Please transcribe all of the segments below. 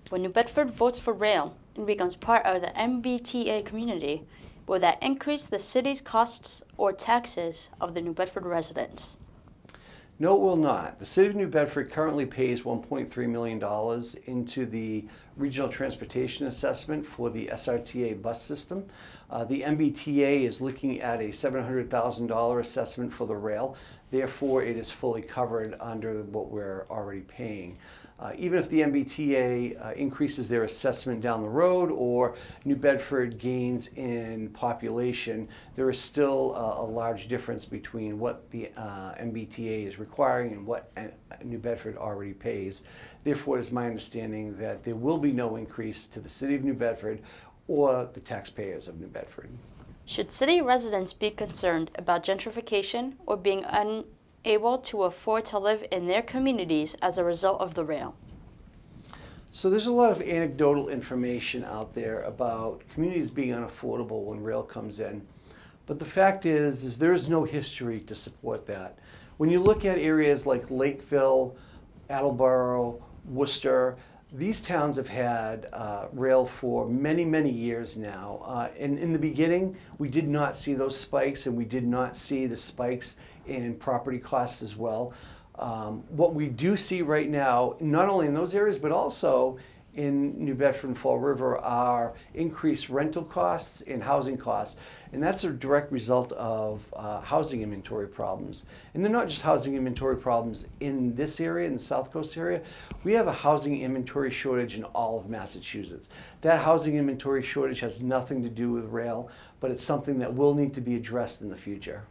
When New Bedford votes for rail and becomes part of the MBTA community, will that increase the city's costs or taxes of the New Bedford residents? No, it will not. The City of New Bedford currently pays $1.3 million into the Regional Transportation Assessment for the SRTA bus system. The MBTA is looking at a $700,000 assessment for the rail. Therefore, it is fully covered under what we're already paying. Even if the MBTA increases their assessment down the road or New Bedford gains in population, there is still a large difference between what the MBTA is requiring and what New Bedford already pays. Therefore, it is my understanding that there will be no increase to the City of New Bedford or the taxpayers of New Bedford. Should city residents be concerned about gentrification or being unable to afford to live in their communities as a result of the rail? So there's a lot of anecdotal information out there about communities being unaffordable when rail comes in. But the fact is there is no history to support that. When you look at areas like Lakeville, Attleboro, Worcester, these towns have had rail for many, many years now. And in the beginning, we did not see those spikes, and we did not see the spikes in property costs as well. What we do see right now, not only in those areas, but also in New Bedford and Fall River, are increased rental costs and housing costs. And that's a direct result of housing inventory problems. And they're not just housing inventory problems in this area, in the SouthCoast area. We have a housing inventory shortage in all of Massachusetts. That housing inventory shortage has nothing to do with rail, but it's something that will need to be addressed in the future.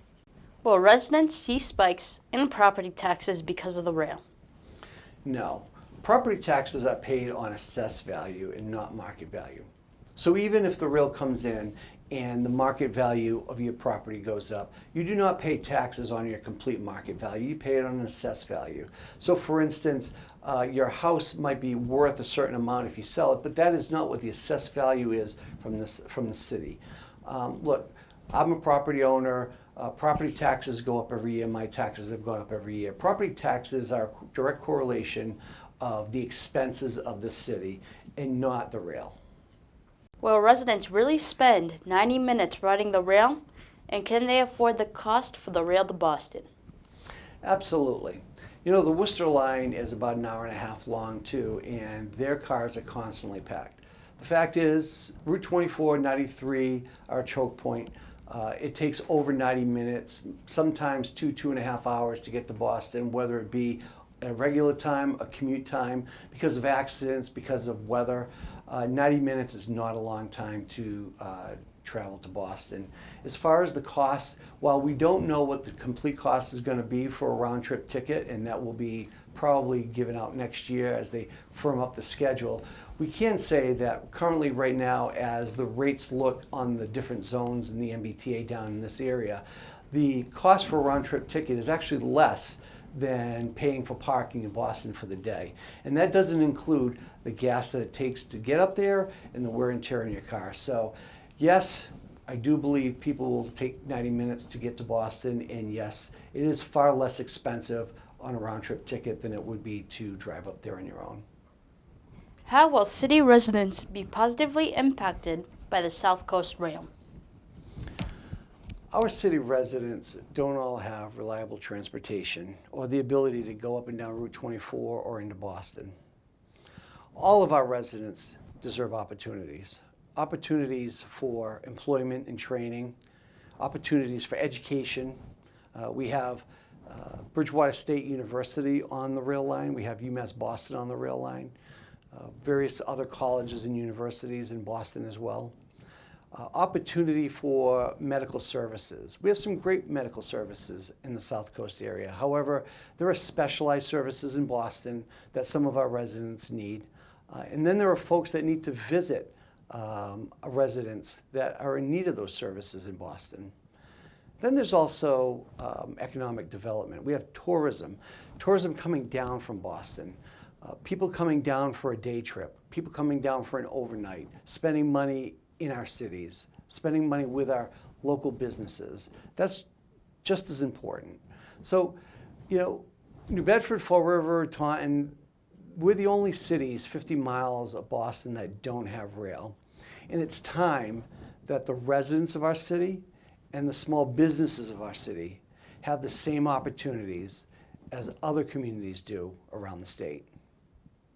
Will residents see spikes in property taxes because of the rail? No. Property taxes are paid on assessed value and not market value. So even if the rail comes in and the market value of your property goes up, you do not pay taxes on your complete market value. You pay it on an assessed value. So for instance, your house might be worth a certain amount if you sell it, but that is not what the assessed value is from the city. Look, I'm a property owner. Property taxes go up every year. My taxes have gone up every year. Property taxes are a direct correlation of the expenses of the city and not the rail. Will residents really spend 90 minutes riding the rail? And can they afford the cost for the rail to Boston? Absolutely. You know, the Worcester line is about an hour and a half long too, and their cars are constantly packed. The fact is, Route 24, 93 are a choke point. It takes over 90 minutes, sometimes 2.5 hours to get to Boston, whether it be at a regular time, a commute time, because of accidents, because of weather. 90 minutes is not a long time to travel to Boston. As far as the cost, while we don't know what the complete cost is going to be for a round-trip ticket, and that will be probably given out next year as they firm up the schedule, we can say that currently right now, as the rates look on the different zones in the MBTA down in this area, the cost for a round-trip ticket is actually less than paying for parking in Boston for the day. And that doesn't include the gas that it takes to get up there and the wear and tear in your car. So yes, I do believe people will take 90 minutes to get to Boston, and yes, it is far less expensive on a round-trip ticket than it would be to drive up there on your own. How will city residents be positively impacted by the SouthCoast rail? Our city residents don't all have reliable transportation or the ability to go up and down Route 24 or into Boston. All of our residents deserve opportunities. Opportunities for employment and training, opportunities for education. We have Bridgewater State University on the rail line. We have UMass Boston on the rail line. Various other colleges and universities in Boston as well. Opportunity for medical services. We have some great medical services in the SouthCoast area. However, there are specialized services in Boston that some of our residents need. And then there are folks that need to visit residents that are in need of those services in Boston. Then there's also economic development. We have tourism coming down from Boston. People coming down for a day trip, people coming down for an overnight, spending money in our cities, spending money with our local businesses. That's just as important. So, you know, New Bedford, Fall River, Taunton, we're the only cities 50 miles of Boston that don't have rail. And it's time that the residents of our city and the small businesses of our city have the same opportunities as other communities do around the state.